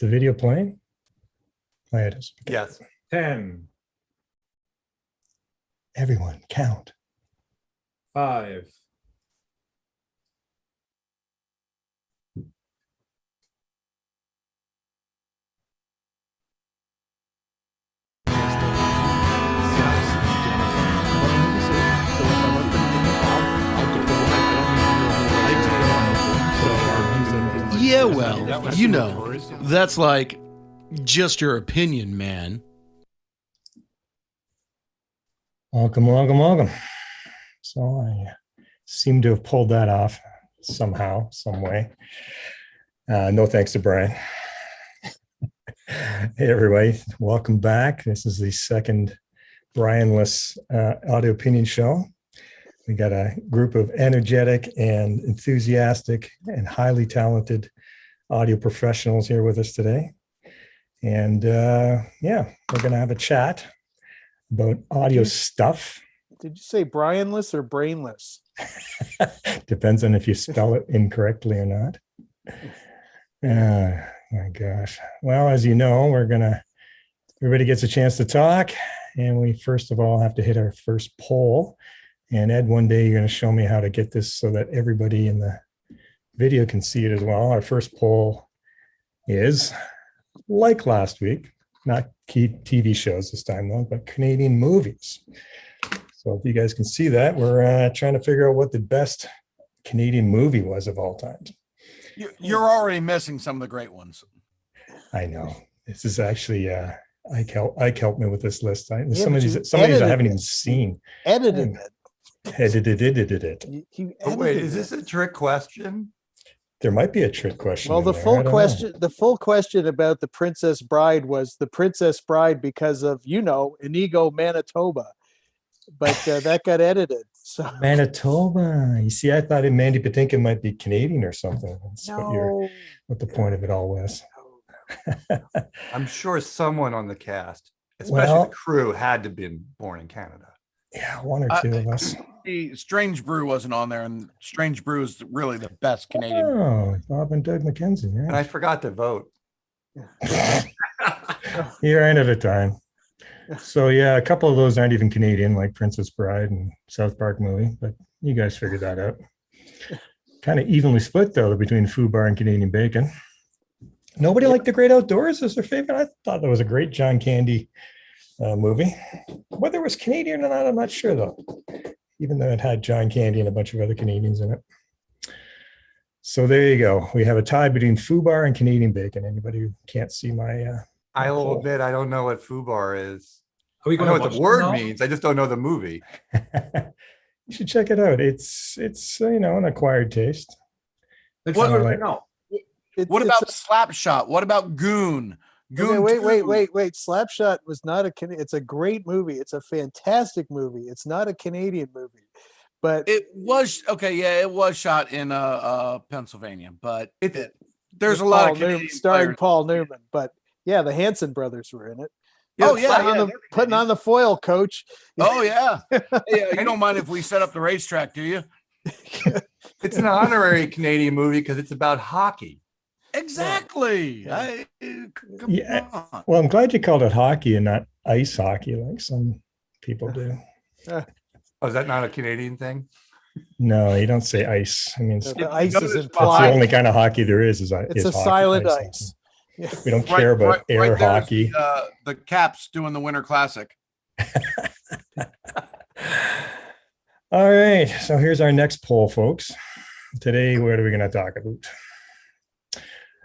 The video playing? Play it is. Yes. 10, Everyone, count. 5, Yeah, well, you know, that's like just your opinion, man. Welcome, welcome, welcome. So I seem to have pulled that off somehow, some way. No thanks to Brian. Hey, everybody. Welcome back. This is the second Brianless audio opinion show. We got a group of energetic and enthusiastic and highly talented audio professionals here with us today. And yeah, we're going to have a chat about audio stuff. Did you say Brianless or brainless? Depends on if you spell it incorrectly or not. My gosh. Well, as you know, everybody gets a chance to talk. And we first of all have to hit our first poll. And Ed, one day you're going to show me how to get this so that everybody in the video can see it as well. Our first poll is, like last week, not key TV shows this time though, but Canadian movies. So if you guys can see that, we're trying to figure out what the best Canadian movie was of all time. You're already missing some of the great ones. I know. This is actually Ike helped me with this list. Some of these I haven't even seen. Edited it. Edited it. Wait, is this a trick question? There might be a trick question. Well, the full question about the Princess Bride was the Princess Bride because of, Inigo, Manitoba. But that got edited. So Manitoba. You see, I thought Mandy Patinkin might be Canadian or something. That's no. what the point of it all was. I'm sure someone on the cast, especially the crew, had to have been born in Canada. Yeah, one or two of us. Strange Brew wasn't on there, and Strange Brew is really the best Canadian. Oh, Bob and Doug McKenzie. Yeah. And I forgot to vote. You're in at a time. So yeah, a couple of those aren't even Canadian, like Princess Bride and South Park movie, but you guys figured that out. Kind of evenly split though between Fubar and Canadian Bacon. Nobody liked The Great Outdoors as their favorite. I thought that was a great John Candy movie. Whether it was Canadian or not, I'm not sure though. Even though it had John Candy and a bunch of other Canadians in it. So there you go. We have a tie between Fubar and Canadian Bacon. Anybody who can't see my I will admit I don't know what Fubar is. Are we I know what the word means. I just don't know the movie. You should check it out. It's an acquired taste. What about Slapshot? What about Goon? Okay, wait. Slapshot was not it's a great movie. It's a fantastic movie. It's not a Canadian movie. But it was it was shot in Pennsylvania, but there's a lot of Canadian starring players. Paul Newman, but yeah, the Hanson brothers were in it. Putting on the foil, coach. Oh yeah. Yeah, you don't mind if we set up the racetrack, do you? It's an honorary Canadian movie because it's about hockey. Exactly. Yeah. Well, I'm glad you called it hockey and not ice hockey like some people do. Oh, is that not a Canadian thing? No, you don't say ice. I mean, The ice is that's implied. the only kind of hockey there is It's a a hockey, silent ice. Yeah. We don't care about air there's hockey. The Caps doing the Winter Classic. All right. So here's our next poll, folks. Today, what are we going to talk about?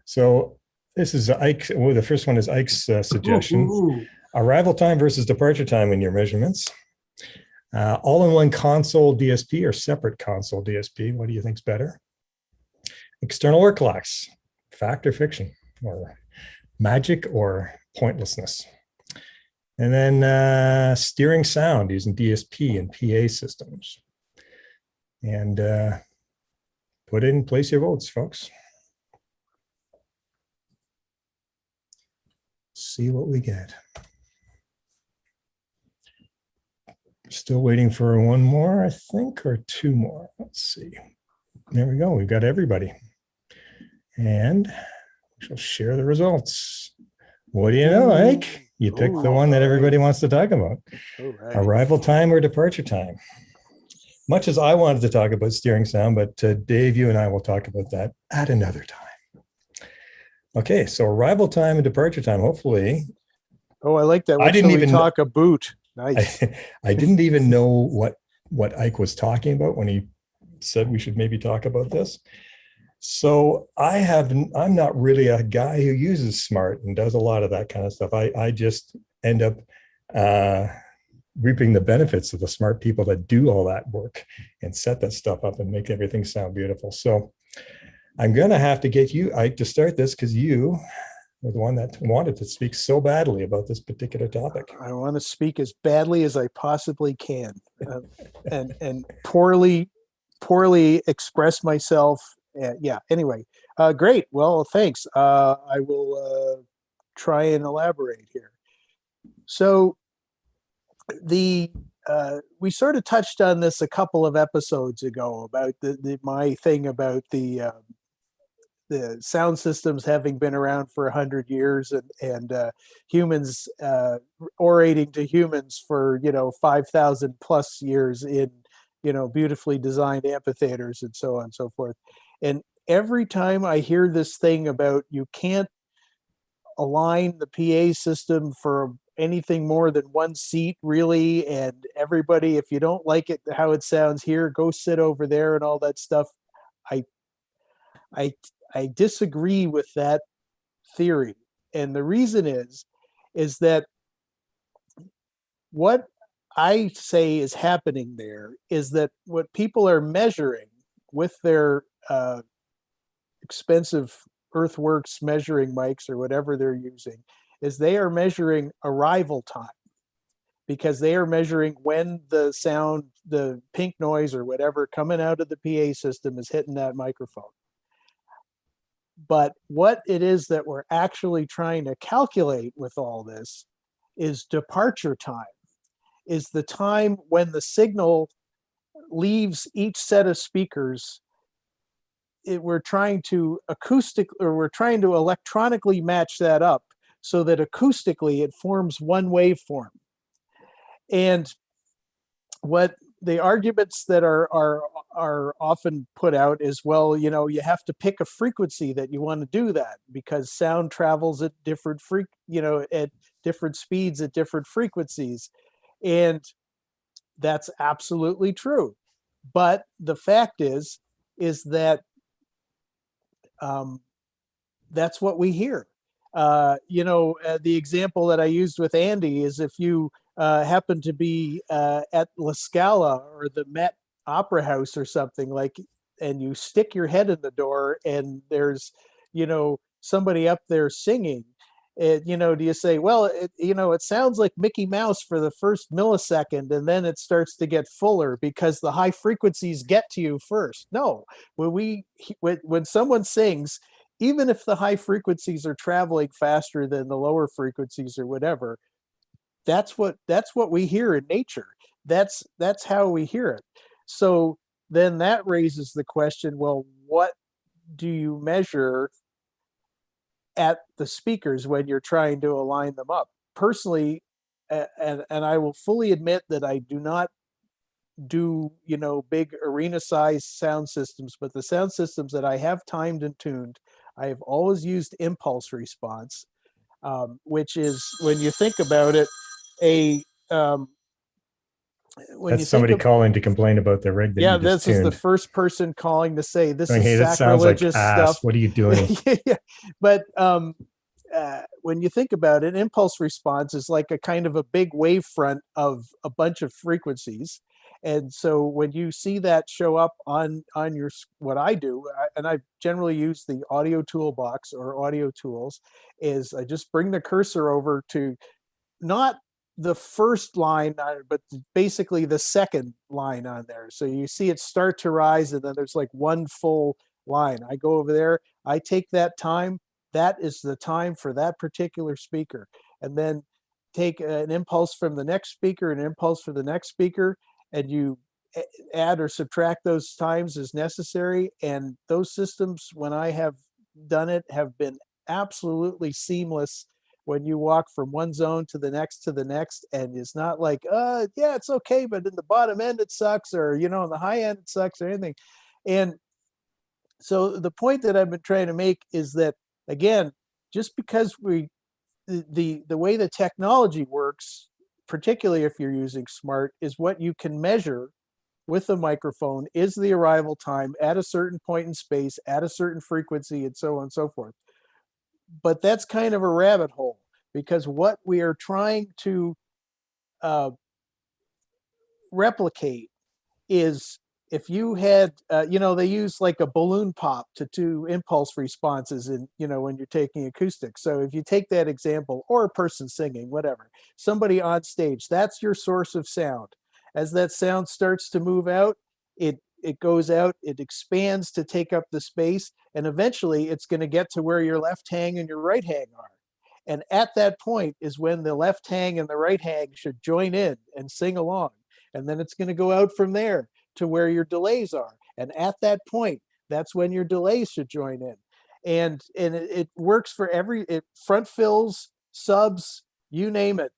So this is Ike. Well, the first one is Ike's suggestion. Arrival time versus departure time in your measurements. All-in-one console DSP or separate console DSP. What do you think's better? External work clocks, fact or fiction, or magic or pointlessness. And then steering sound using DSP and PA systems. And put in place your votes, folks. See what we get. Still waiting for one more, I think, or two more. Let's see. There we go. We've got everybody. And shall share the results. What do you know, Ike? You picked the one that everybody wants to talk about. All right. Arrival time or departure time? Much as I wanted to talk about steering sound, but Dave, you and I will talk about that at another time. Okay, so arrival time and departure time. Hopefully, Oh, I like that. I What didn't shall we even talk a boot? Nice. I didn't even know what Ike was talking about when he said we should maybe talk about this. So I'm not really a guy who uses smart and does a lot of that kind of stuff. I just end up reaping the benefits of the smart people that do all that work and set that stuff up and make everything sound beautiful. So I'm going to have to get you, Ike, to start this because you were the one that wanted to speak so badly about this particular topic. I want to speak as badly as I possibly can, and poorly express myself. Yeah. Anyway, great. Well, thanks. I will try and elaborate here. So we sort of touched on this a couple of episodes ago about my thing about the sound systems having been around for 100 years and humans orating to humans for 5,000 plus years in beautifully designed amphitheaters and so on and so forth. And every time I hear this thing about you can't align the PA system for anything more than one seat really, and everybody, if you don't like it how it sounds here, go sit over there and all that stuff, I disagree with that theory. And the reason is that what I say is happening there is that what people are measuring with their expensive Earthworks measuring mics or whatever they're using is they are measuring arrival time, because they are measuring when the sound, the pink noise or whatever coming out of the PA system is hitting that microphone. But what it is that we're actually trying to calculate with all this is departure time, is the time when the signal leaves each set of speakers. We're trying to electronically match that up so that acoustically it forms one waveform. And what the arguments that are often put out is, well, you have to pick a frequency that you want to do that, because sound travels at different at different speeds at different frequencies. And that's absolutely true. But the fact is that that's what we hear. The example that I used with Andy is if you happen to be at La Scala or the Met Opera House or something and you stick your head in the door and there's, somebody up there singing, do you say, well, it sounds like Mickey Mouse for the first millisecond, and then it starts to get fuller because the high frequencies get to you first? No, when someone sings, even if the high frequencies are traveling faster than the lower frequencies or whatever, that's what we hear in nature. That's how we hear it. So then that raises the question, well, what do you measure at the speakers when you're trying to align them up? Personally, and I will fully admit that I do not do big arena size sound systems, but the sound systems that I have timed and tuned, I have always used impulse response, which is, when you think about it, that's somebody calling to complain about the rig that you just tuned. Is the first person calling to say this saying, is hey, sacrilegious that sounds like stuff. What are you doing? Yeah. But when you think about it, impulse response is like a kind of a big wavefront of a bunch of frequencies. And so when you see that show up on your, what I do, and I generally use the audio toolbox or audio tools, is I just bring the cursor over to not the first line, but basically the second line on there. So you see it start to rise, and then there's like one full line. I go over there, I take that time. That is the time for that particular speaker. And then take an impulse from the next speaker, an impulse for the next speaker, and you add or subtract those times as necessary. And those systems, when I have done it, have been absolutely seamless when you walk from one zone to the next, and it's not like, yeah, it's okay, but in the bottom end it sucks, or in the high end it sucks, or anything. And so the point that I've been trying to make is that, again, just because the way the technology works, particularly if you're using smart, is what you can measure with the microphone is the arrival time at a certain point in space, at a certain frequency, and so on and so forth. But that's kind of a rabbit hole, because what we are trying to replicate is, if you had, they use like a balloon pop to do impulse responses in, when you're taking acoustics. So if you take that example, or a person singing, whatever, somebody on stage, that's your source of sound. As that sound starts to move out, it goes out, it expands to take up the space, and eventually it's going to get to where your left hang and your right hang are. And at that point is when the left hang and the right hang should join in and sing along. And then it's going to go out from there to where your delays are. And at that point, that's when your delays should join in. And it works for front fills, subs, you name it.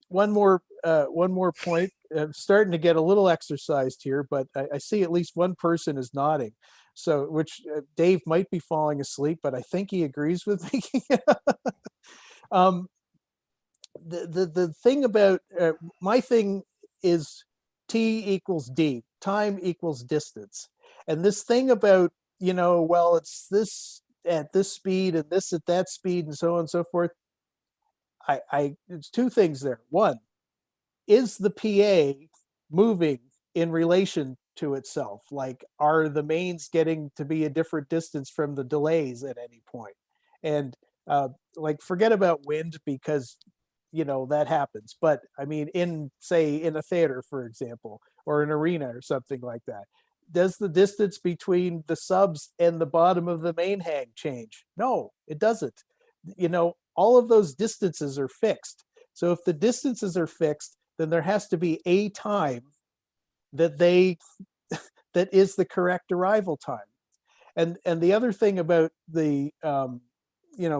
One more point. I'm starting to get a little exercised here, but I see at least one person is nodding. So, which Dave might be falling asleep, but I think he agrees with me. The thing about my thing is T equals D, time equals distance. And this thing about, well, it's this at this speed and this at that speed and so on and so forth. It's two things there. One, is the PA moving in relation to itself? Like, are the mains getting to be a different distance from the delays at any point? And like, forget about wind, because that happens. But I mean, in a theater, for example, or an arena or something like that, does the distance between the subs and the bottom of the main hang change? No, it doesn't. All of those distances are fixed. So if the distances are fixed, then there has to be a time that that is the correct arrival time. And the other thing about the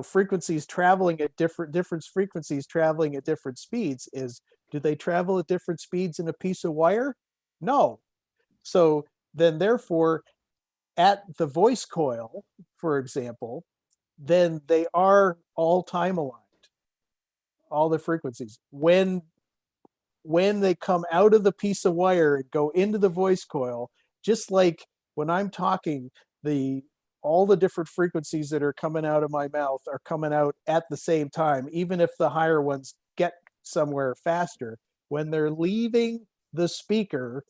frequencies traveling at different frequencies traveling at different speeds is, do they travel at different speeds in a piece of wire? No. So then therefore, at the voice coil, for example, then they are all time aligned, all the frequencies. When they come out of the piece of wire and go into the voice coil, just like when I'm talking, all the different frequencies that are coming out of my mouth are coming out at the same time, even if the higher ones get somewhere faster. When they're leaving the speaker,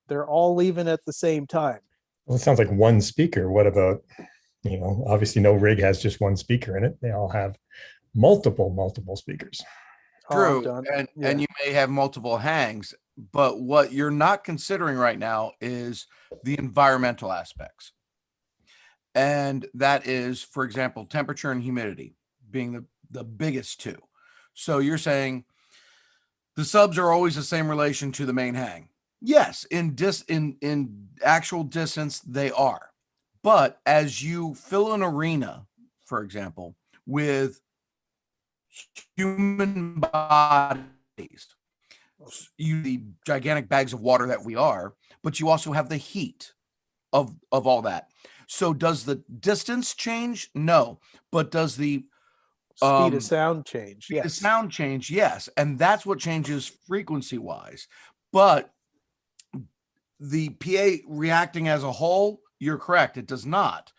they're all leaving at the same time. Well, it sounds like one speaker. What about, obviously no rig has just one speaker in it. They all have multiple speakers. True. And you may have multiple hangs, but what you're not considering right now is the environmental aspects. And that is, for example, temperature and humidity being the biggest two. So you're saying the subs are always the same relation to the main hang. Yes, in actual distance, they are. But as you fill an arena, for example, with human bodies, the gigantic bags of water that we are, but you also have the heat of all that. So does the distance change? No. But does the speed of sound change? Yes. The sound change, yes. And that's what changes frequency-wise. But the PA reacting as a whole, you're correct, it does not.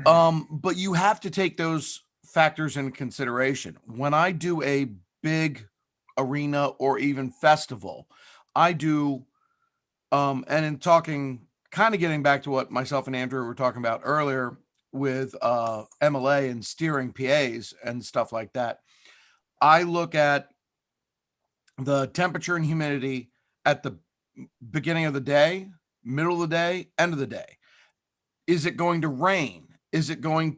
But you have to take those factors into consideration. When I do a big arena or even festival, I do, and in talking, kind of getting back to what myself and Andrew were talking about earlier with MLA and steering PAs and stuff like that, I look at the temperature and humidity at the beginning of the day, middle of the day, end of the day. Is it going to rain? Is it going,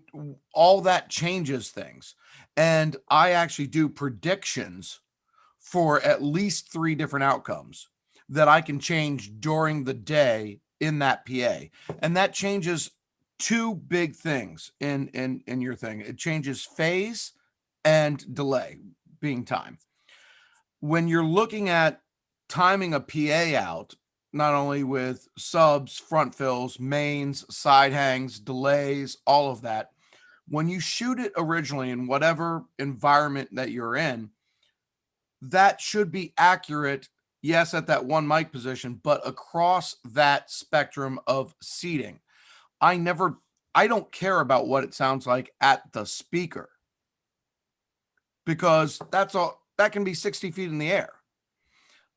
all that changes things. And I actually do predictions for at least 3 different outcomes that I can change during the day in that PA. And that changes two big things in your thing. It changes phase and delay, being time. When you're looking at timing a PA out, not only with subs, front fills, mains, side hangs, delays, all of that, when you shoot it originally in whatever environment that you're in, that should be accurate, yes, at that one mic position, but across that spectrum of seating. I don't care about what it sounds like at the speaker, because that's all that can be 60 feet in the air.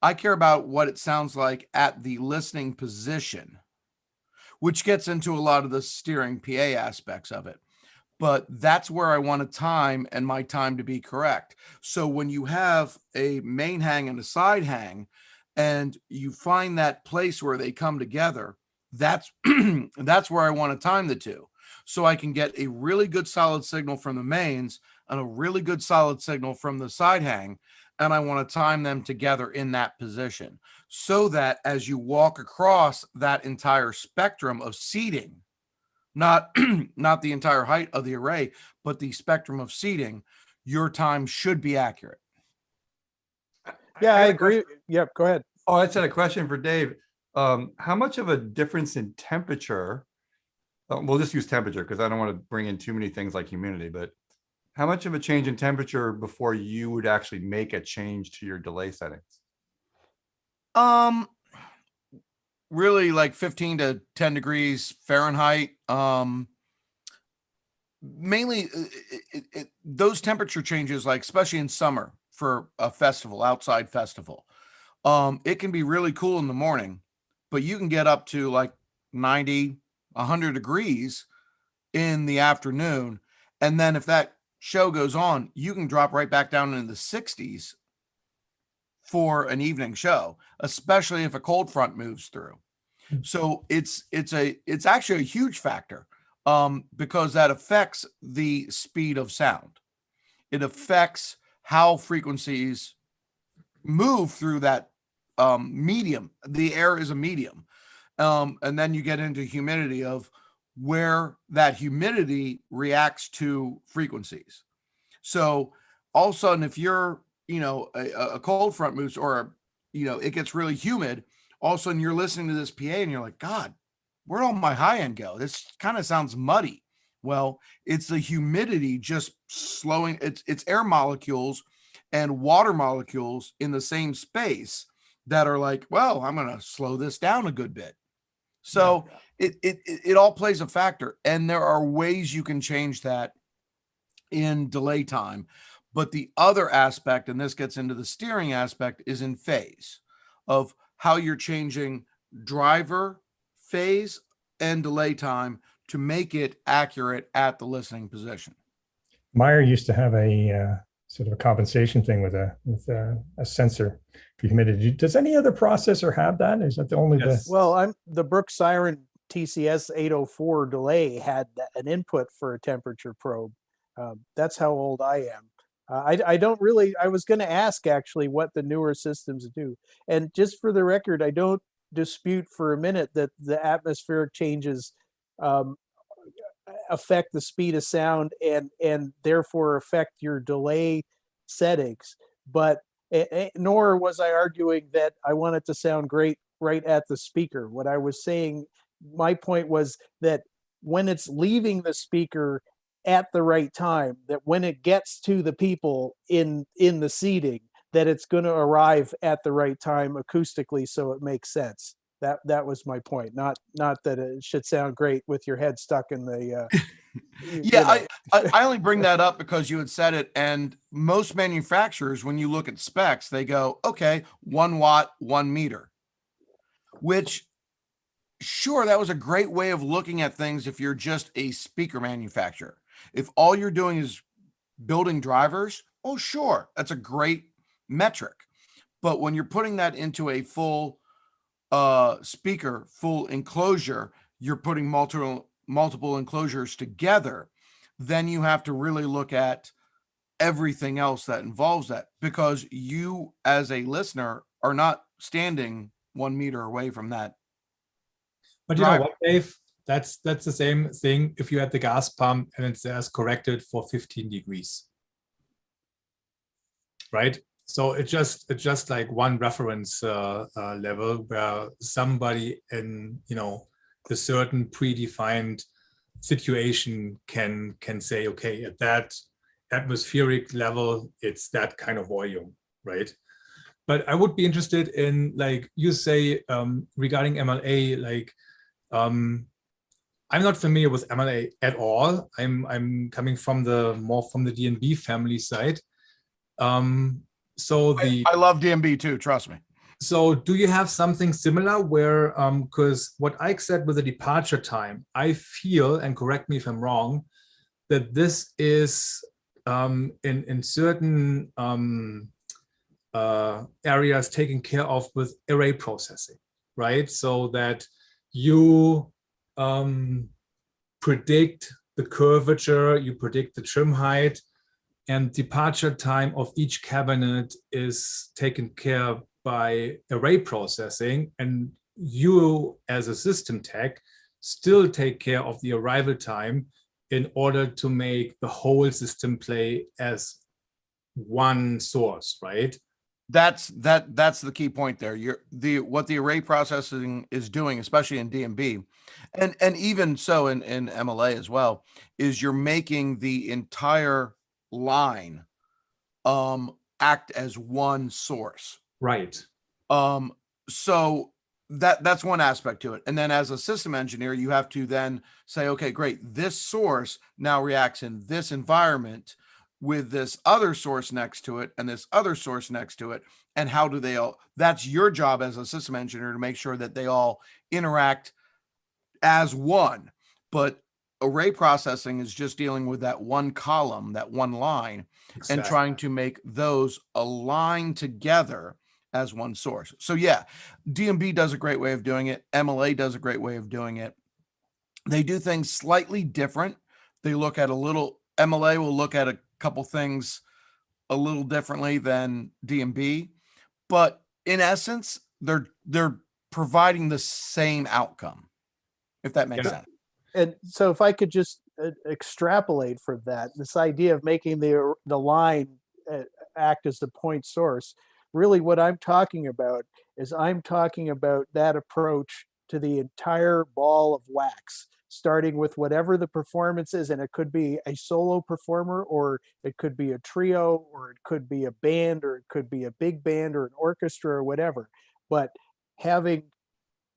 I care about what it sounds like at the listening position, which gets into a lot of the steering PA aspects of it. But that's where I want to time and my time to be correct. So when you have a main hang and a side hang, and you find that place where they come together, that's that's where I want to time the two. So I can get a really good solid signal from the mains and a really good solid signal from the side hang. And I want to time them together in that position, so that as you walk across that entire spectrum of seating, not not the entire height of the array, but the spectrum of seating, your time should be accurate. Yeah, I had a agree. Yep, go ahead. Oh, I just had a question for Dave. How much of a difference in temperature? We'll just use temperature because I don't want to bring in too many things like humidity, but how much of a change in temperature before you would actually make a change to your delay settings? Really like 15 to 10 degrees Fahrenheit. Mainly those temperature changes, like especially in summer for a festival, outside festival, it can be really cool in the morning, but you can get up to like 90, 100 degrees in the afternoon. And then if that show goes on, you can drop right back down into the 60s for an evening show, especially if a cold front moves through. So it's actually a huge factor, because that affects the speed of sound. It affects how frequencies move through that medium. The air is a medium. And then you get into humidity of where that humidity reacts to frequencies. So all of a sudden, if you're, a cold front moves, or, it gets really humid, all of a sudden you're listening to this PA and you're like, God, where'd all my high end go? This kind of sounds muddy. Well, it's the humidity just slowing. It's air molecules and water molecules in the same space that are like, well, I'm going to slow this down a good bit. So it all plays a factor, and there are ways you can change that in delay time. But the other aspect, and this gets into the steering aspect, is in phase of how you're changing driver phase and delay time to make it accurate at the listening position. Meyer used to have a sort of a compensation thing with a sensor for humidity. Does any other processor have that? Is that the only? Yes. Well, the Brook Siren TCS 804 delay had an input for a temperature probe. That's how old I am. I don't really, I was going to ask actually what the newer systems do. And just for the record, I don't dispute for a minute that the atmospheric changes affect the speed of sound and therefore affect your delay settings. But nor was I arguing that I want it to sound great right at the speaker. What I was saying, my point was that when it's leaving the speaker at the right time, that when it gets to the people in the seating, that it's going to arrive at the right time acoustically, so it makes sense. That was my point. Not that it should sound great with your head stuck in the. I only bring that up because you had said it, and most manufacturers, when you look at specs, they go, okay, 1 watt, 1 meter, which. Sure, that was a great way of looking at things if you're just a speaker manufacturer. If all you're doing is building drivers, oh, sure, that's a great metric. But when you're putting that into a full speaker, full enclosure, you're putting multiple enclosures together, then you have to really look at everything else that involves that, because you as a listener are not standing 1 meter away from that. But you know what, Dave? That's the same thing if you had the gas pump and it says corrected for 15 degrees. Right? So it's just like one reference level where somebody in, you know, the certain predefined situation can say, okay, at that atmospheric level, it's that kind of volume, right? But I would be interested in, like you say, regarding MLA, like I'm not familiar with MLA at all. I'm coming from more from the DNB family side. So I love DMB too, trust me. so do you have something similar where, because what Ike said with the departure time, I feel, and correct me if I'm wrong, that this is in certain areas taken care of with array processing, right? So that you predict the curvature, you predict the trim height, and departure time of each cabinet is taken care of by array processing, and you as a system tech still take care of the arrival time in order to make the whole system play as one source, right? That's the key point there. What the array processing is doing, especially in DMB, and even so in MLA as well, is you're making the entire line act as one source. Right. So that's one aspect to it. And then as a system engineer, you have to then say, okay, great, this source now reacts in this environment with this other source next to it and this other source next to it. And how do they all, that's your job as a system engineer to make sure that they all interact as one. But array processing is just dealing with that one column, that one line, Exactly. and trying to make those align together as one source. So yeah, DMB does a great way of doing it. MLA does a great way of doing it. They do things slightly different. They look at MLA will look at a couple things a little differently than DMB, but in essence, they're providing the same outcome, if that makes sense. And so if I could just extrapolate from that, this idea of making the line act as the point source, really what I'm talking about is I'm talking about that approach to the entire ball of wax, starting with whatever the performance is. And it could be a solo performer, or it could be a trio, or it could be a band, or it could be a big band or an orchestra or whatever. But having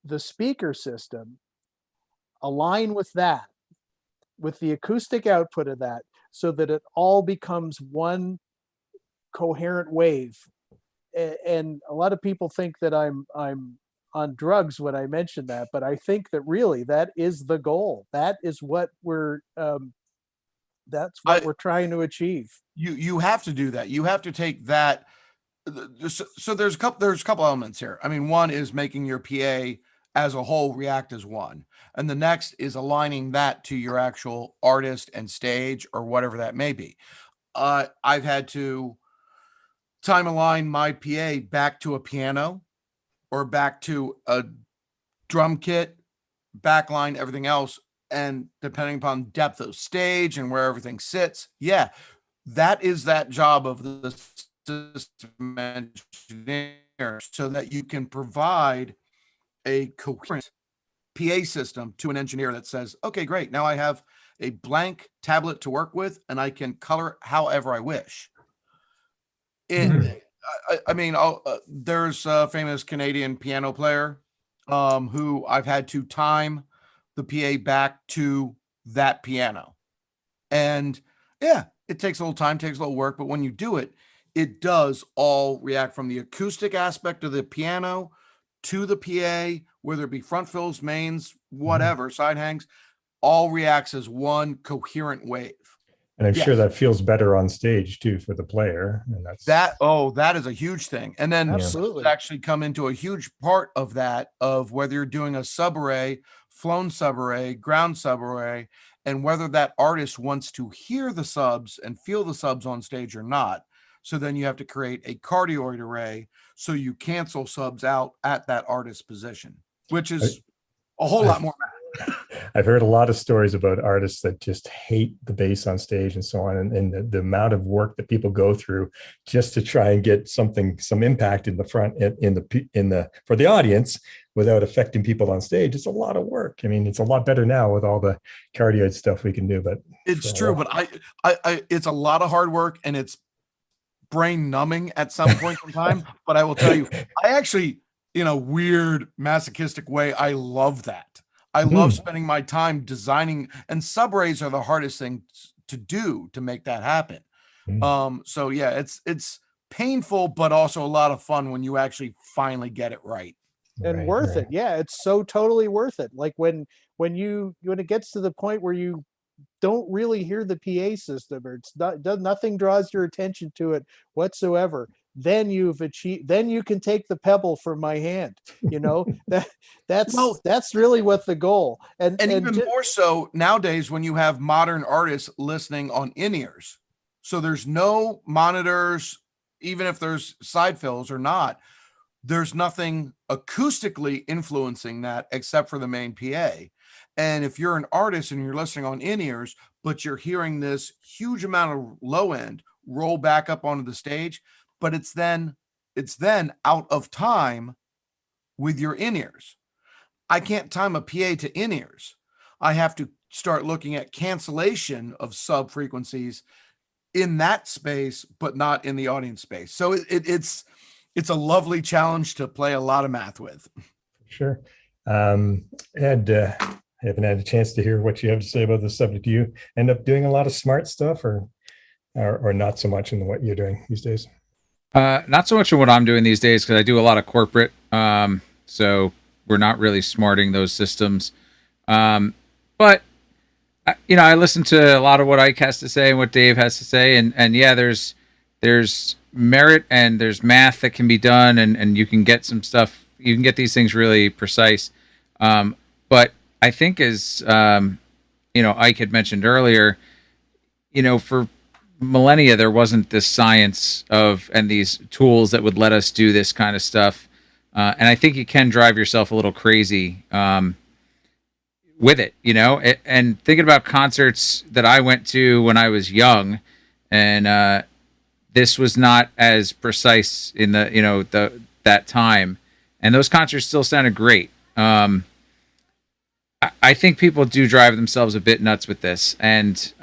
the speaker system align with that, with the acoustic output of that, so that it all becomes one coherent wave. And a lot of people think that I'm on drugs when I mention that, but I think that really that is the goal. That is what we're trying to achieve. You have to do that. You have to take that. So there's a couple elements here. I mean, one is making your PA as a whole react as one, and the next is aligning that to your actual artist and stage or whatever that may be. I've had to time align my PA back to a piano or back to a drum kit, backline, everything else. And depending upon depth of stage and where everything sits, yeah, that is that job of the system engineer, so that you can provide a coherent PA system to an engineer that says, okay, great, now I have a blank tablet to work with and I can color however I wish. I mean, there's a famous Canadian piano player who I've had to time the PA back to that piano. And yeah, it takes a little time, takes a little work, but when you do it, it does all react from the acoustic aspect of the piano to the PA, whether it be front fills, mains, whatever, side hangs, all reacts as one coherent wave. And I'm sure that feels better on stage too for the player. And that is a huge thing. And then Absolutely. actually come into a huge part of that, of whether you're doing a subarray, flown subarray, ground subarray, and whether that artist wants to hear the subs and feel the subs on stage or not. So then you have to create a cardioid array so you cancel subs out at that artist position, which is a whole lot more math. I've heard a lot of stories about artists that just hate the bass on stage and so on, and the amount of work that people go through just to try and get some impact in the front for the audience without affecting people on stage. It's a lot of work. I mean, it's a lot better now with all the cardioid stuff we can do, but it's true. But I it's a lot of hard work, and it's brain numbing at some point in time. But I will tell you, I actually, in a weird masochistic way, I love that. I love spending my time designing, and subrays are the hardest thing to do to make that happen. So yeah, it's painful, but also a lot of fun when you actually finally get it right. And worth it. Yeah, it's so totally worth it. Like when it gets to the point where you don't really hear the PA system, or nothing draws your attention to it whatsoever, then you've achieved, then you can take the pebble from my hand. That's really what the goal. And even more so nowadays when you have modern artists listening on in-ears. So there's no monitors, even if there's side fills or not, there's nothing acoustically influencing that except for the main PA. And if you're an artist and you're listening on in-ears, but you're hearing this huge amount of low end roll back up onto the stage, but it's then out of time with your in-ears. I can't time a PA to in-ears. I have to start looking at cancellation of sub frequencies in that space, but not in the audience space. So it's a lovely challenge to play a lot of math with. Sure. Ed, I haven't had a chance to hear what you have to say about the subject. Do you end up doing a lot of smart stuff or not so much in what you're doing these days? Not so much in what I'm doing these days, because I do a lot of corporate. So we're not really smarting those systems. But I listen to a lot of what Ike has to say and what Dave has to say. And yeah, there's merit and there's math that can be done, and you can get some stuff. You can get these things really precise. But I think as, Ike had mentioned earlier, for millennia, there wasn't this science and these tools that would let us do this kind of stuff. And I think you can drive yourself a little crazy with it, and thinking about concerts that I went to when I was young, and this was not as precise in that time. And those concerts still sounded great. I think people do drive themselves a bit nuts with this. And,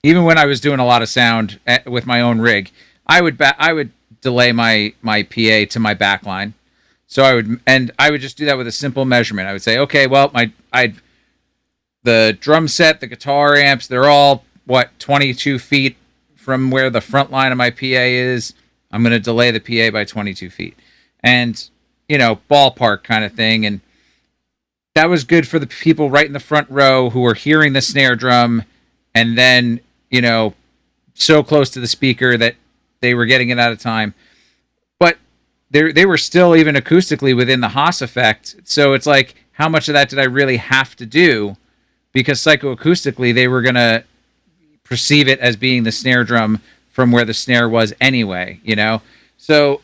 even when I was doing a lot of sound with my own rig, I would delay my PA to my back line. So I would just do that with a simple measurement. I would say, okay, well, the drum set, the guitar amps, they're all 22 feet from where the front line of my PA is. I'm going to delay the PA by 22 feet, and ballpark kind of thing. And that was good for the people right in the front row who were hearing the snare drum, and then so close to the speaker that they were getting it out of time. But they were still even acoustically within the Haas effect. So it's like, how much of that did I really have to do? Because psychoacoustically, they were going to perceive it as being the snare drum from where the snare was anyway, So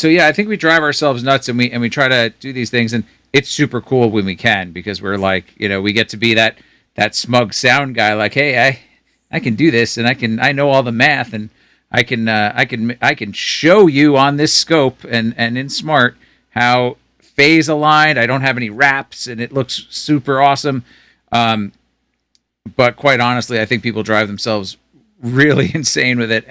yeah, I think we drive ourselves nuts, and we try to do these things, and it's super cool when we can, because we're like, we get to be that smug sound guy, like, hey, I can do this, and I know all the math, and I can show you on this scope and in Smart how phase aligned. I don't have any wraps, and it looks super awesome. But quite honestly, I think people drive themselves really insane with it.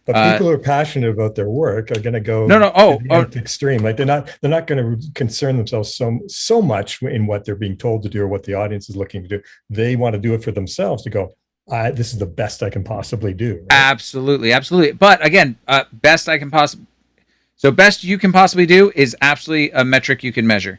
But people who are passionate about their work are going to go to the extreme. Like they're not going to concern themselves so much in what they're being told to do or what the audience is looking to do. They want to do it for themselves, to go, this is the best I can possibly do. Right? Absolutely. But again, best you can possibly do is absolutely a metric you can measure.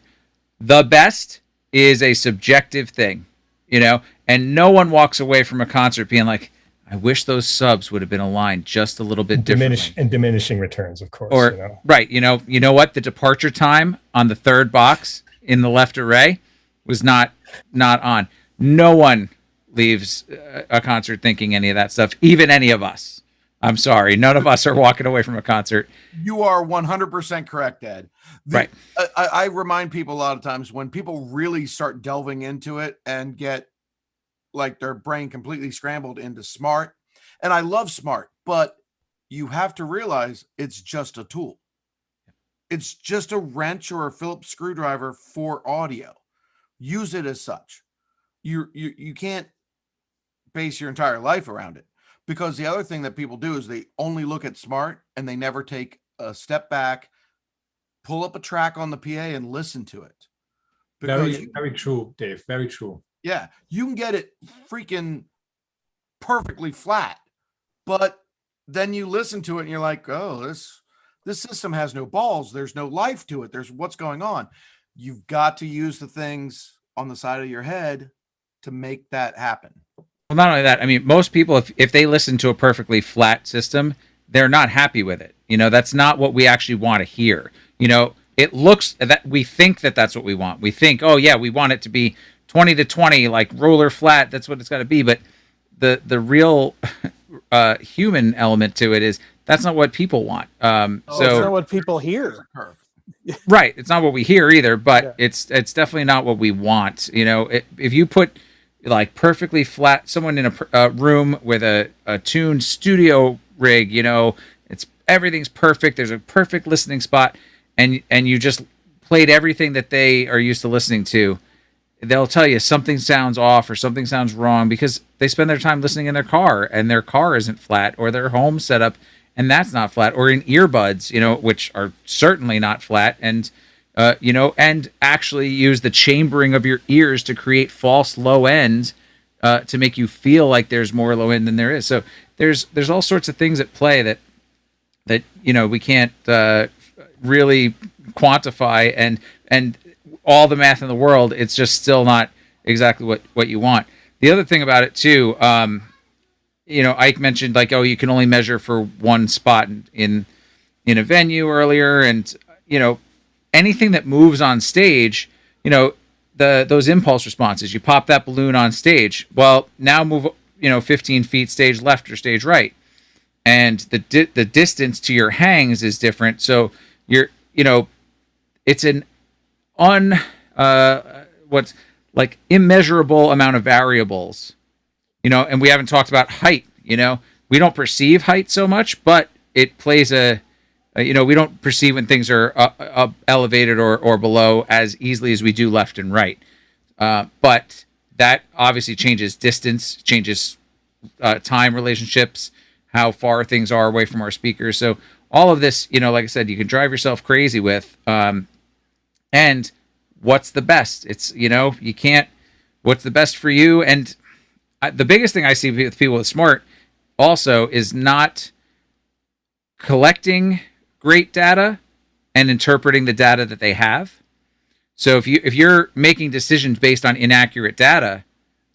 The best is a subjective thing, and no one walks away from a concert being like, I wish those subs would have been aligned just a little bit differently. And diminishing returns, of course. Or right, you know what? The departure time on the third box in the left array was not on. No one leaves a concert thinking any of that stuff, even any of us. I'm sorry. None of us are walking away from a concert. You are 100% correct, Ed. Right. I remind people a lot of times when people really start delving into it and get like their brain completely scrambled into smart. And I love smart, but you have to realize it's just a tool. It's just a wrench or a Phillips screwdriver for audio. Use it as such. You can't base your entire life around it, because the other thing that people do is they only look at smart and they never take a step back, pull up a track on the PA and listen to it. Very true, Dave. Very true. Yeah, you can get it freaking perfectly flat, but then you listen to it and you're like, oh, this system has no balls. There's no life to it. There's what's going on. You've got to use the things on the side of your head to make that happen. Well, not only that, I mean, most people, if they listen to a perfectly flat system, they're not happy with it. That's not what we actually want to hear. It looks that we think that that's what we want. We think, oh yeah, we want it to be 20 to 20, like roller flat. That's what it's got to be. But the real human element to it is that's not what people want. It's not what people hear. Right. It's not what we hear either, but Yeah. it's definitely not what we want. If you put like perfectly flat, someone in a room with a tuned studio rig, everything's perfect. There's a perfect listening spot, and you just played everything that they are used to listening to. They'll tell you something sounds off or something sounds wrong because they spend their time listening in their car and their car isn't flat, or their home setup and that's not flat, or in earbuds, which are certainly not flat, and and actually use the chambering of your ears to create false low end to make you feel like there's more low end than there is. So there's all sorts of things at play that we can't really quantify, and all the math in the world, it's just still not exactly what you want. The other thing about it too, Ike mentioned like, oh, you can only measure for one spot in a venue earlier, and anything that moves on stage, those impulse responses, you pop that balloon on stage. Well, now move 15 feet stage left or stage right, and the distance to your hangs is different. So you're it's an what's like immeasurable amount of variables, and we haven't talked about height. We don't perceive height so much, but it plays we don't perceive when things are up elevated or below as easily as we do left and right. But that obviously changes distance, changes time relationships, how far things are away from our speakers. So all of this, like I said, you can drive yourself crazy with. And what's the best? It's, you can't, what's the best for you? And the biggest thing I see with people with smart also is not collecting great data and interpreting the data that they have. So if you're making decisions based on inaccurate data,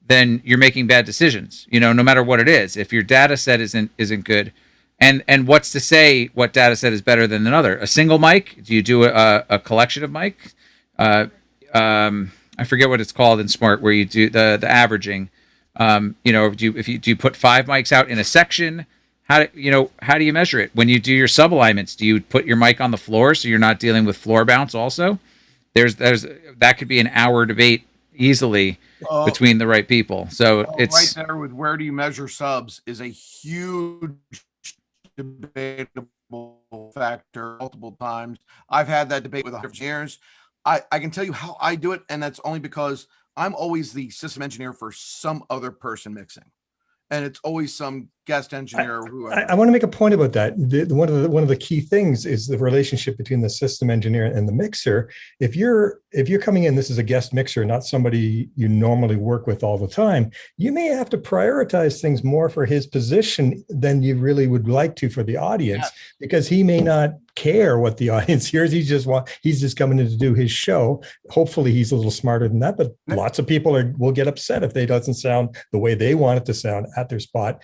then you're making bad decisions, no matter what it is. If your data set isn't good, and what's to say what data set is better than another? A single mic? Do you do a collection of mics? I forget what it's called in smart, where you do the averaging. Do you put 5 mics out in a section? How do you measure it? When you do your sub-alignments, do you put your mic on the floor so you're not dealing with floor bounce also? There's that could be an hour debate easily between the right people. So it's right there with where do you measure subs is a huge debatable factor multiple times. I've had that debate with engineers. I can tell you how I do it, and that's only because I'm always the system engineer for some other person mixing, and it's always some guest engineer who I want to make a point about that. One of the key things is the relationship between the system engineer and the mixer. If you're coming in, this is a guest mixer, not somebody you normally work with all the time, you may have to prioritize things more for his position than you really would like to for the audience, because he may not care what the audience hears. He's just coming in to do his show. Hopefully he's a little smarter than that, but lots of people will get upset if they doesn't sound the way they want it to sound at their spot.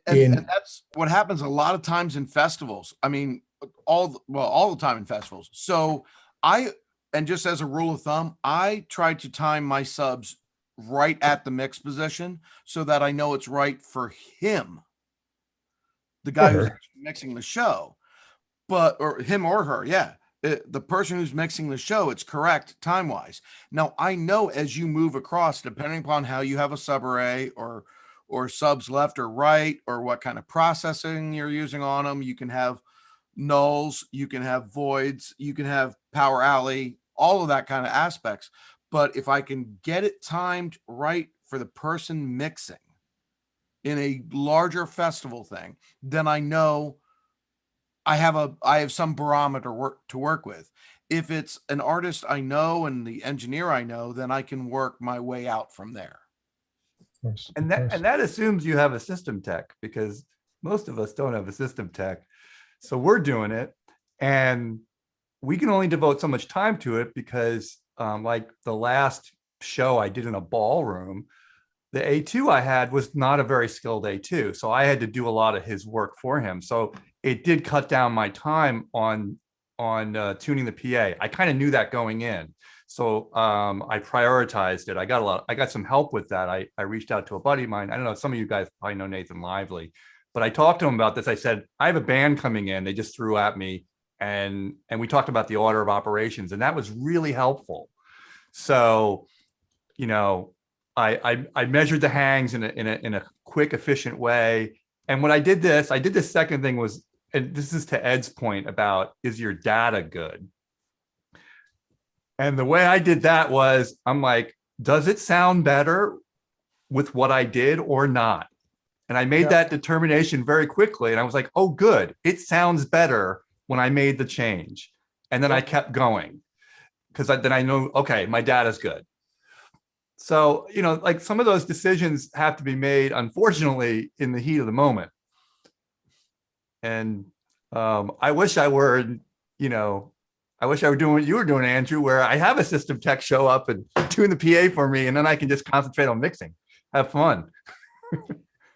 And that's what happens a lot of times in festivals. I mean, all the time in festivals. So and just as a rule of thumb, I try to time my subs right at the mix position so that I know it's right for him. the guy who's her. actually mixing the show, or him or her. Yeah. The person who's mixing the show, it's correct time wise. Now I know as you move across, depending upon how you have a subarray or subs left or right, or what kind of processing you're using on them, you can have nulls, you can have voids, you can have power alley, all of that kind of aspects. But if I can get it timed right for the person mixing in a larger festival thing, then I know I have some barometer to work with. If it's an artist I know and the engineer I know, then I can work my way out from there. Of course, And of course. that assumes you have a system tech, because most of us don't have a system tech. So we're doing it, and we can only devote so much time to it because like the last show I did in a ballroom, the A2 I had was not a very skilled A2. So I had to do a lot of his work for him. So it did cut down my time on tuning the PA. I kind of knew that going in. So I prioritized it. I got some help with that. I reached out to a buddy of mine. I don't know, some of you guys probably know Nathan Lively, but I talked to him about this. I said, I have a band coming in. They just threw at me, and we talked about the order of operations, and that was really helpful. So, you know, I measured the hangs in a quick, efficient way. And when I did this second thing was, and this is to Ed's point about, is your data good? And the way I did that was, I'm like, does it sound better with what I did or not? And I made that determination very quickly. And I was like, oh, good. It sounds better when I made the change. And then I kept going, because then I know, okay, my data's good. So, you know, like some of those decisions have to be made, unfortunately, in the heat of the moment. And I wish I were, you know, I wish I were doing what you were doing, Andrew, where I have a system tech show up and tune the PA for me, and then I can just concentrate on mixing, have fun.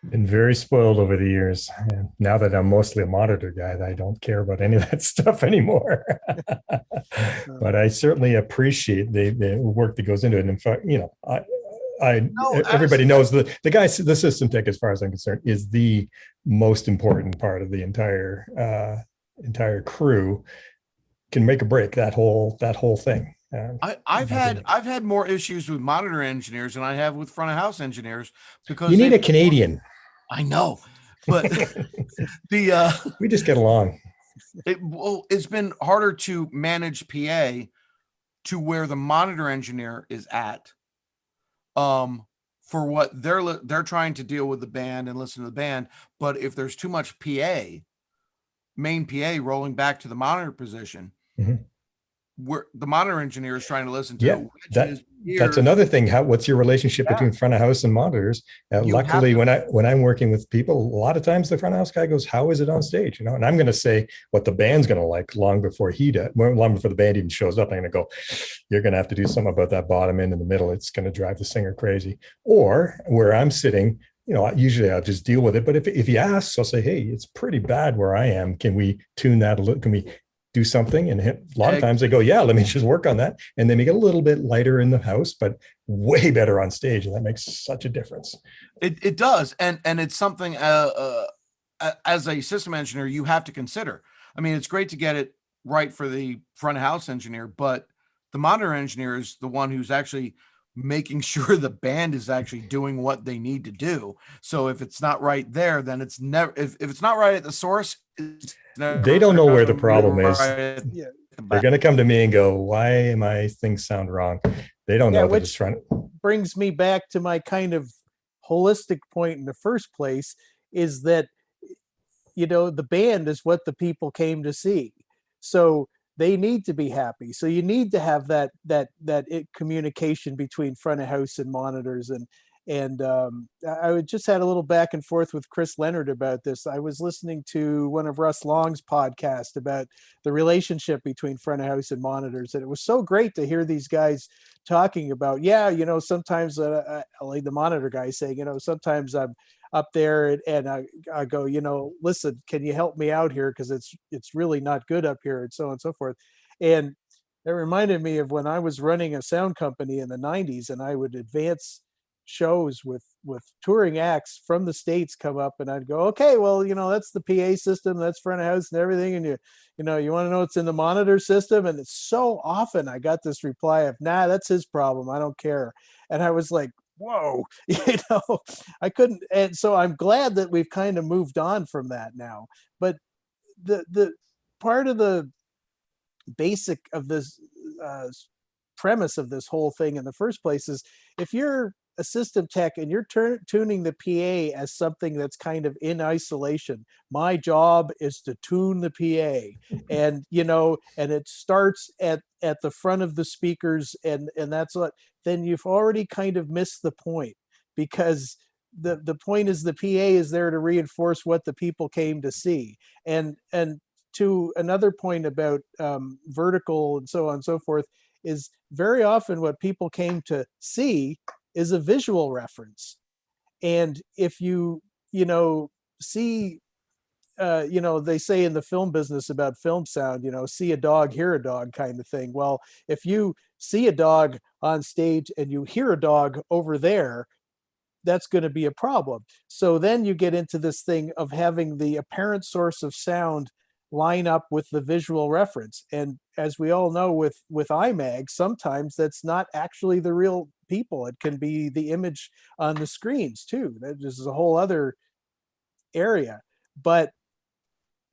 Been very spoiled over the years. And now that I'm mostly a monitor guy, I don't care about any of that stuff anymore. But I certainly appreciate the work that goes into it. And in fact, you know, everybody knows the system tech, as far as I'm concerned, is the most important part of the entire crew. Can make or break that whole thing. I've had more issues with monitor engineers than I have with front of house engineers, because you need a Canadian. I know, but we just get along. It's been harder to manage PA to where the monitor engineer is at, for what they're trying to deal with the band and listen to the band. But if there's too much main PA rolling back to the monitor position, where the monitor engineer is trying to listen to, that's another thing. What's your relationship between front of house and monitors? Luckily, when I'm working with people, a lot of times the front of house guy goes, "How is it on stage?" You know, and I'm going to say what the band's going to like long before the band even shows up. I'm going to go, "You're going to have to do something about that bottom end in the middle. It's going to drive the singer crazy." Or where I'm sitting, you know, usually I'll just deal with it. But if he asks, I'll say, "Hey, it's pretty bad where I am. Can we tune that a little? Can we do something?" And a lot of times they go, "Yeah, let me just work on that." And they make it a little bit lighter in the house, but way better on stage. And that makes such a difference. It does. And it's something as a system engineer, you have to consider. I mean, it's great to get it right for the front of house engineer, but the monitor engineer is the one who's actually making sure the band is actually doing what they need to do. So if it's not right there, then it's never, if it's not right at the source, they don't know where the problem is. They're going to come to me and go, "Why my things sound wrong?" They don't know that it's trying. Brings me back to my kind of holistic point in the first place, is that, you know, the band is what the people came to see. So they need to be happy. So you need to have that communication between front of house and monitors. And I just had a little back and forth with Chris Leonard about this. I was listening to one of Russ Long's podcasts about the relationship between front of house and monitors. And it was so great to hear these guys talking about, you know, sometimes like the monitor guy saying, you know, sometimes I'm up there and I go, you know, listen, can you help me out here? Because it's really not good up here, and so on and so forth. And it reminded me of when I was running a sound company in the 90s, and I would advance shows with with touring acts from the States come up, and I'd go, okay, well, that's the PA system, that's front of house and everything, and you want to know what's in the monitor system, and it's so often I got this reply of, nah, that's his problem, I don't care. And I was like, whoa, I couldn't. And so I'm glad that we've kind of moved on from that now. But the part of the basic of this premise of this whole thing in the first place is, if you're a system tech and you're tuning the PA as something that's kind of in isolation, my job is to tune the PA, and and it starts at the front of the speakers, and that's what, then you've already kind of missed the point, because the point is the PA is there to reinforce what the people came to see. And to another point about vertical and so on and so forth, is very often what people came to see is a visual reference. And if you see, they say in the film business about film sound, see a dog, hear a dog kind of thing. Well, if you see a dog on stage and you hear a dog over there, that's going to be a problem. So then you get into this thing of having the apparent source of sound line up with the visual reference. And as we all know with IMAG, sometimes that's not actually the real people. It can be the image on the screens too. That is a whole other area. But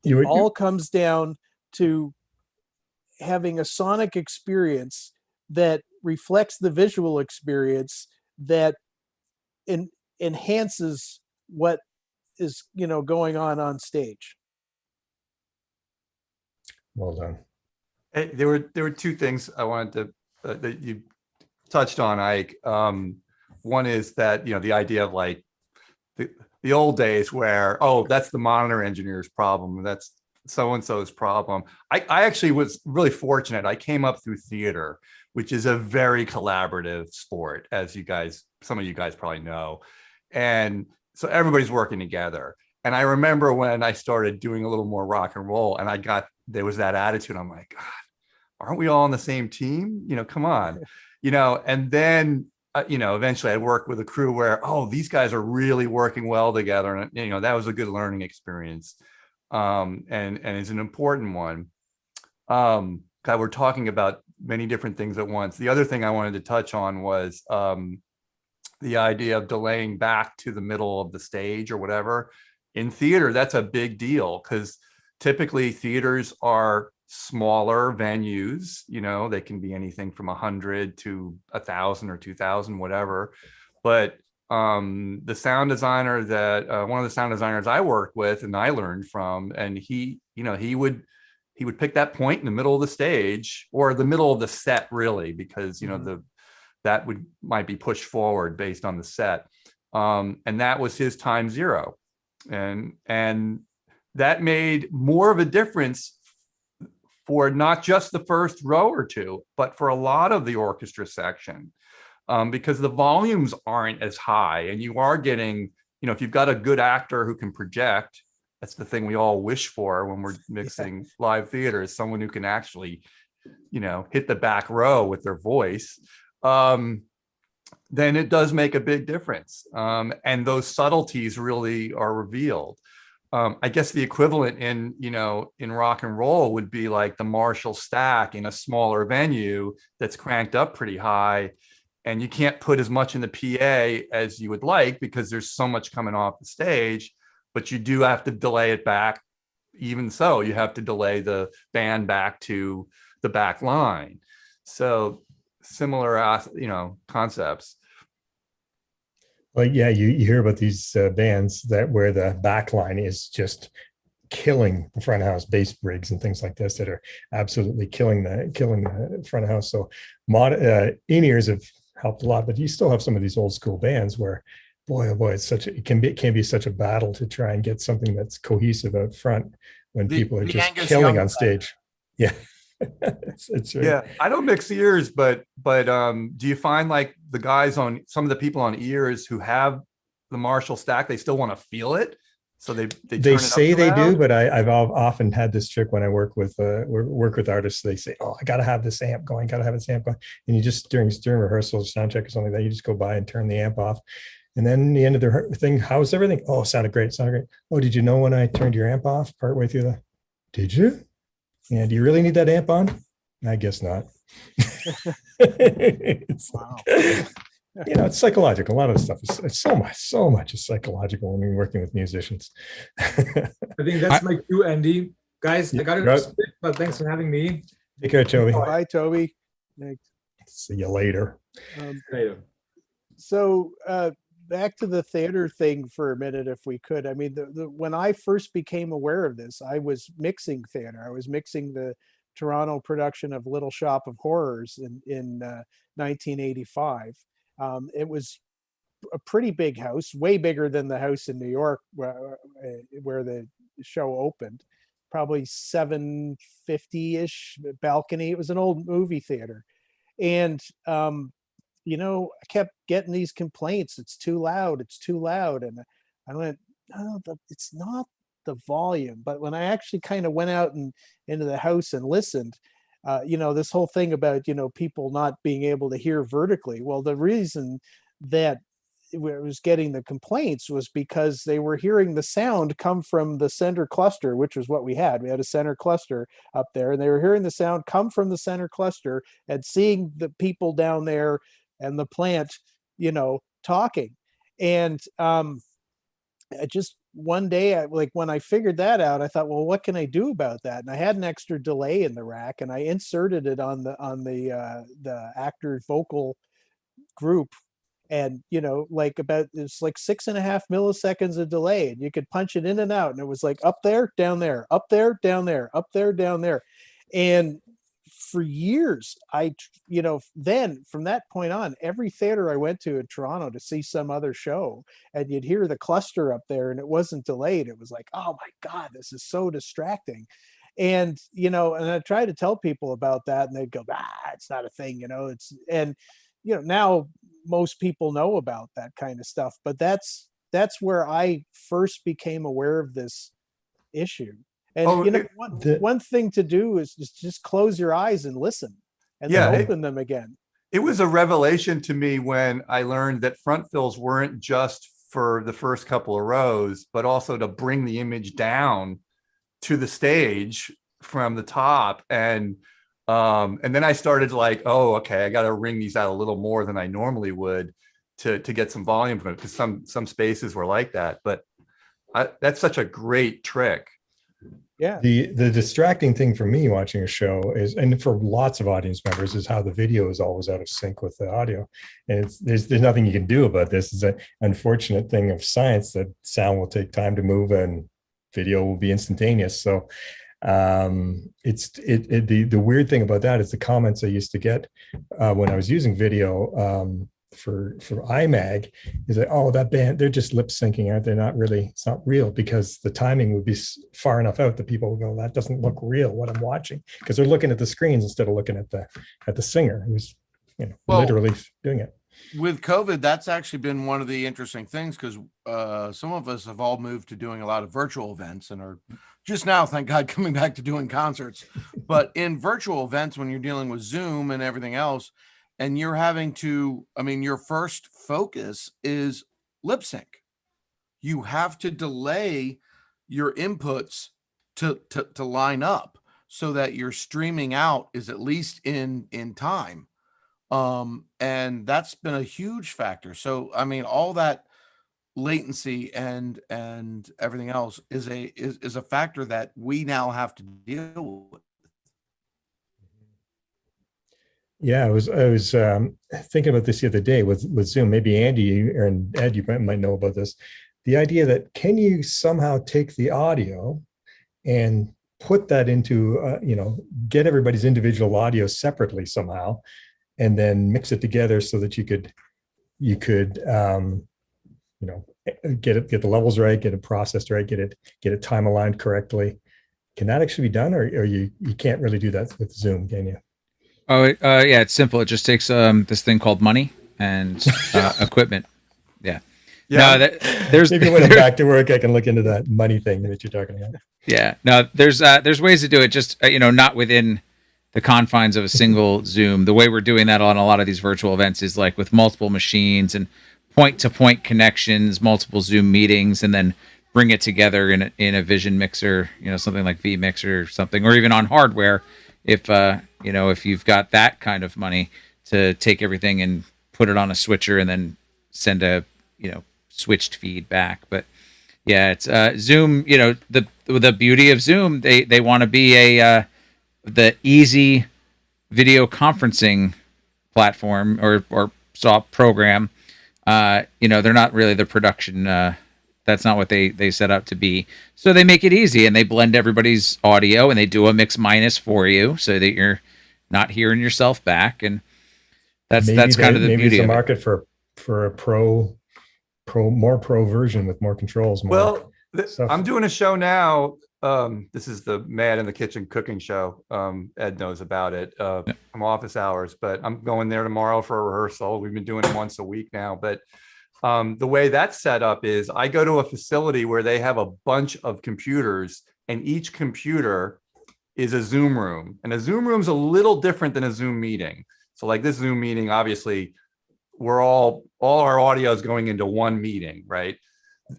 it all comes down to having a sonic experience that reflects the visual experience, that enhances what is going on stage. Well done. Hey, there were two things I wanted to that you touched on, Ike. One is that the idea of like the old days where, oh, that's the monitor engineer's problem, that's so and so's problem. I actually was really fortunate. I came up through theater, which is a very collaborative sport, as some of you guys probably know, and so everybody's working together. And I remember when I started doing a little more rock and roll, and there was that attitude. I'm like, God, aren't we all on the same team? Come on, and then, eventually I worked with a crew where, oh, these guys are really working well together. And, that was a good learning experience. And it's an important one. God, we're talking about many different things at once. The other thing I wanted to touch on was the idea of delaying back to the middle of the stage or whatever. In theater, that's a big deal, because typically theaters are smaller venues. They can be anything from 100 to 1,000 or 2,000, whatever. But the sound designer one of the sound designers I worked with and I learned from, and he would pick that point in the middle of the stage, or the middle of the set, really, because that might be pushed forward based on the set, and that was his time zero. And that made more of a difference for not just the first row or two, but for a lot of the orchestra section, because the volumes aren't as high, and you are getting, if you've got a good actor who can project, that's the thing we all wish for when we're mixing live theater, is someone who can actually, hit the back row with their voice. Then it does make a big difference. And those subtleties really are revealed. I guess the equivalent in rock and roll would be like the Marshall stack in a smaller venue that's cranked up pretty high, and you can't put as much in the PA as you would like because there's so much coming off the stage, but you do have to delay it back. Even so, you have to delay the band back to the back line. So similar, concepts. Well, yeah, you hear about these bands where the back line is just killing the front of house bass rigs and things like this that are absolutely killing the front of house. So in-ears have helped a lot, but you still have some of these old school bands where, boy, oh boy, it can be such a battle to try and get something that's cohesive out front when people are just Angus killing Young on stage. Yeah. it's right. Yeah, I don't mix ears, but do you find like the guys on some of the people on ears who have the Marshall stack, they still want to feel it, so they say they do, but I've often had this trick when I work with artists. They say, oh, I gotta have this amp going, and you just during rehearsals, sound check or something like that, you just go by and turn the amp off, And then the end of the thing, how's everything? Oh, sounded great. Sounded great. Oh, did you know when I turned your amp off partway through the? Did you? Yeah. Do you really need that amp on? I guess not. It's Wow. it's psychological. A lot of the stuff is so much is psychological when you're working with musicians. I think that's my cue, Andy. Guys, I got to Right. split, but thanks for having me. Take care, Toby. Bye, Toby. Thanks. See you later. Later. So back to the theater thing for a minute, if we could. I mean, when I first became aware of this, I was mixing theater. I was mixing the Toronto production of Little Shop of Horrors in 1985. It was a pretty big house, way bigger than the house in New York where the show opened. Probably 750-ish balcony. It was an old movie theater. And I kept getting these complaints. It's too loud. It's too loud. And I went, no, it's not the volume. But when I actually kind of went out and into the house and listened, this whole thing about, people not being able to hear vertically. Well, the reason that it was getting the complaints was because they were hearing the sound come from the center cluster, which was what we had. We had a center cluster up there, and they were hearing the sound come from the center cluster and seeing the people down there and the plant, talking. And I just one day, when I figured that out, I thought, well, what can I do about that? And I had an extra delay in the rack, and I inserted it on the actor vocal group. And it's like 6.5 milliseconds of delay, and you could punch it in and out, and it was like up there, down there, up there, down there, up there, down there. And for years, then from that point on, every theater I went to in Toronto to see some other show, and you'd hear the cluster up there, and it wasn't delayed. It was like, oh my God, this is so distracting. And and I tried to tell people about that, and they'd go, it's not a thing, now most people know about that kind of stuff, but that's where I first became aware of this issue. And one thing to do is just close your eyes and listen, and then open them again. It was a revelation to me when I learned that front fills weren't just for the first couple of rows, but also to bring the image down to the stage from the top. And then I started like, oh, okay, I got to wring these out a little more than I normally would to get some volume from it, because some spaces were like that. But that's such a great trick. Yeah. The distracting thing for me watching a show is, and for lots of audience members, is how the video is always out of sync with the audio. And there's nothing you can do about this. It's an unfortunate thing of science that sound will take time to move and video will be instantaneous. So the weird thing about that is the comments I used to get when I was using video for iMag is like, oh, that band, they're just lip syncing, aren't they? It's not real, because the timing would be far enough out that people would go, that doesn't look real what I'm watching, because they're looking at the screens instead of looking at the singer who's literally doing it. With COVID, that's actually been one of the interesting things, because some of us have all moved to doing a lot of virtual events and are just now, thank God, coming back to doing concerts. But in virtual events, when you're dealing with Zoom and everything else, and you're having to, your first focus is lip sync. You have to delay your inputs to line up so that your streaming out is at least in time. And that's been a huge factor. So, all that latency and everything else is a factor that we now have to deal with. Yeah, I was thinking about this the other day with Zoom. Maybe Andy and Ed, you might know about this. The idea that, can you somehow take the audio and put that into, get everybody's individual audio separately somehow, and then mix it together so that you could get the levels right, get it processed right, get it time aligned correctly. Can that actually be done, or you can't really do that with Zoom, can you? Oh, yeah, it's simple. It just takes this thing called money and equipment. Yeah. No, there's maybe when I'm back to work, I can look into that money thing that you're talking about. Yeah. No, there's ways to do it. Just not within the confines of a single Zoom. The way we're doing that on a lot of these virtual events is like with multiple machines and point-to-point connections, multiple Zoom meetings, and then bring it together in a vision mixer, something like vMixer or something, or even on hardware, if if you've got that kind of money to take everything and put it on a switcher and then send a switched feed back. But yeah, it's Zoom. The beauty of Zoom, they want to be the easy video conferencing platform or soft program. They're not really the production. That's not what they set up to be. So they make it easy and they blend everybody's audio and they do a mix minus for you so that you're not hearing yourself back. And that's kind of the maybe beauty it's a of market for a more pro version with more controls. I'm doing a show now. This is the Man in the Kitchen cooking show. Ed knows about it. I'm office hours, but I'm going there tomorrow for a rehearsal. We've been doing it once a week now, but the way that's set up is I go to a facility where they have a bunch of computers and each computer is a Zoom room, and a Zoom room is a little different than a Zoom meeting. So like this Zoom meeting, obviously we're all our audio is going into one meeting, right?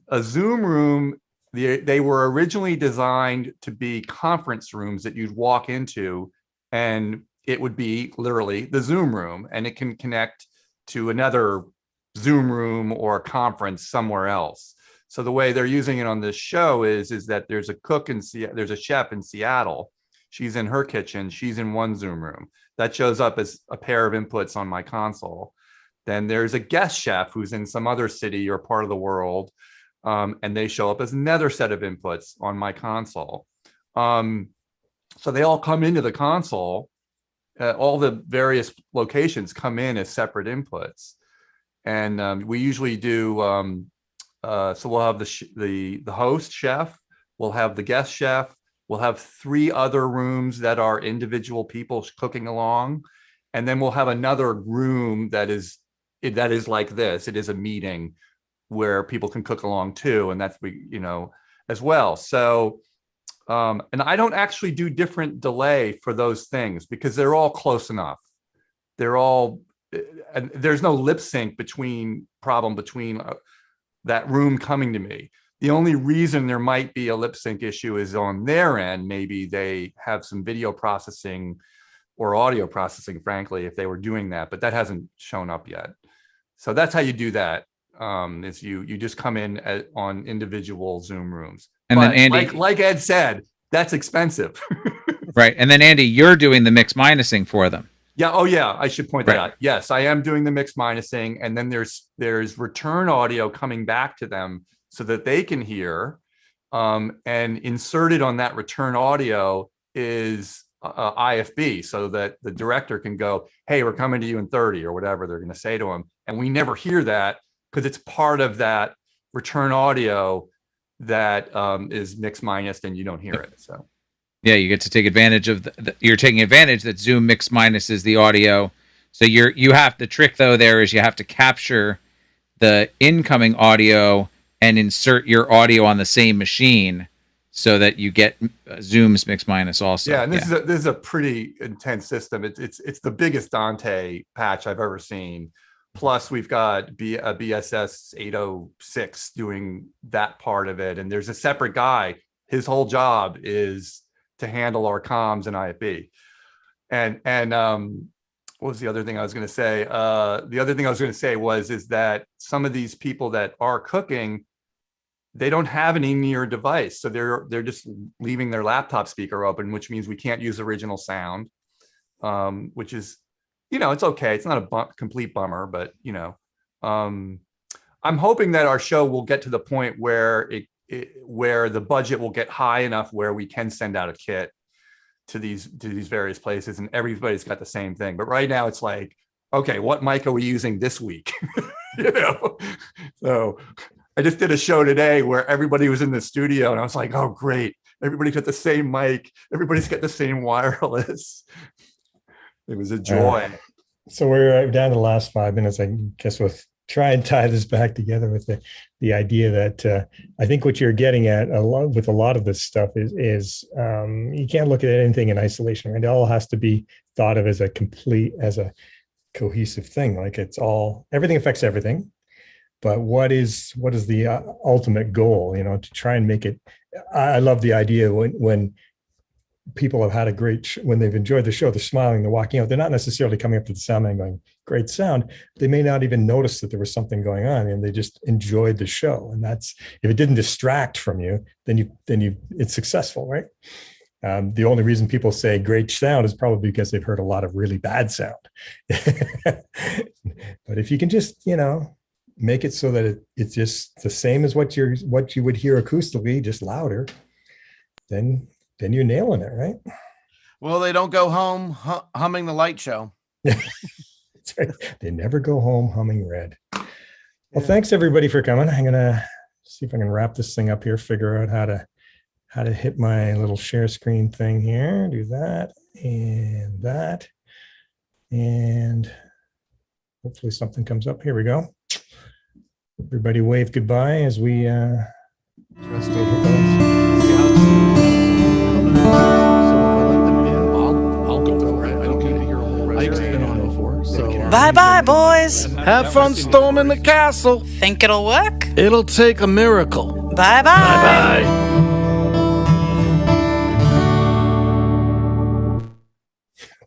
A Zoom room, they were originally designed to be conference rooms that you'd walk into and it would be literally the Zoom room, and it can connect to another Zoom room or a conference somewhere else. So the way they're using it on this show is that there's a chef in Seattle. She's in her kitchen. She's in one Zoom room. That shows up as a pair of inputs on my console. Then there's a guest chef who's in some other city or part of the world. And they show up as another set of inputs on my console. So they all come into the console. All the various locations come in as separate inputs. And we usually do, so we'll have the host chef, we'll have the guest chef, we'll have 3 other rooms that are individual people cooking along. And then we'll have another room that is like this. It is a meeting where people can cook along too. And that's, as well. So, and I don't actually do different delay for those things because they're all close enough. They're all, and there's no lip sync between that room coming to me. The only reason there might be a lip sync issue is on their end. Maybe they have some video processing or audio processing, frankly, if they were doing that, but that hasn't shown up yet. So that's how you do that. Is you just come in on individual Zoom rooms. And but then Andy, like Ed said, that's expensive. right? And then Andy, you're doing the mix minusing for them. Yeah. Oh, yeah. I should point that Right. out. Yes, I am doing the mix minusing, and then there's return audio coming back to them so that they can hear. And inserted on that return audio is IFB, so that the director can go, "Hey, we're coming to you in 30," or whatever they're going to say to him, and we never hear that because it's part of that return audio that is mix minus, and you don't hear it. So. Yeah, you get to take advantage of you're taking advantage that Zoom mix minus is the audio. So you have the trick though there is you have to capture the incoming audio and insert your audio on the same machine so that you get Zoom's mix minus also. Yeah, and this is a pretty intense system. It's the biggest Dante patch I've ever seen. Plus, we've got a BSS 806 doing that part of it, and there's a separate guy. His whole job is to handle our comms and IFB. And what was the other thing I was going to say? The other thing I was going to say is that some of these people that are cooking, they don't have an in-ear device, so they're just leaving their laptop speaker open, which means we can't use original sound, which is, it's okay. It's not a complete bummer, but I'm hoping that our show will get to the point where where the budget will get high enough where we can send out a kit to these various places and everybody's got the same thing. But right now it's like, okay, what mic are we using this week? So I just did a show today where everybody was in the studio and I was like, oh, great. Everybody's got the same mic. Everybody's got the same wireless. It was a joy. So we're down to the last 5 minutes. I guess we'll try and tie this back together with the idea that I think what you're getting at with a lot of this stuff is you can't look at anything in isolation, right? It all has to be thought of as a cohesive thing. Like everything affects everything. but what is the ultimate goal? To try and make it. I love the idea when people have had a great when they've enjoyed the show, they're smiling, they're walking out, they're not necessarily coming up to the sound man going, great sound. They may not even notice that there was something going on, and they just enjoyed the show. And that's, if it didn't distract from you, then it's successful, right? The only reason people say great sound is probably because they've heard a lot of really bad sound. But if you can just make it so that it's just the same as what you would hear acoustically, just louder, then you're nailing it, right? Well, they don't go home humming the light show. That's right. They never go home humming Red. Well, thanks everybody for coming. I'm gonna see if I can wrap this thing up here, figure out how to hit my little share screen thing here. Do that, and hopefully something comes up. Here we go. Everybody wave goodbye as we rest I'll go for it. I don't need to hear a whole rest. Ike's been on before, so. Bye-bye, boys. Have fun storming the castle. Think it'll work? It'll take a miracle. Bye-bye. Bye-bye.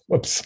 Whoops.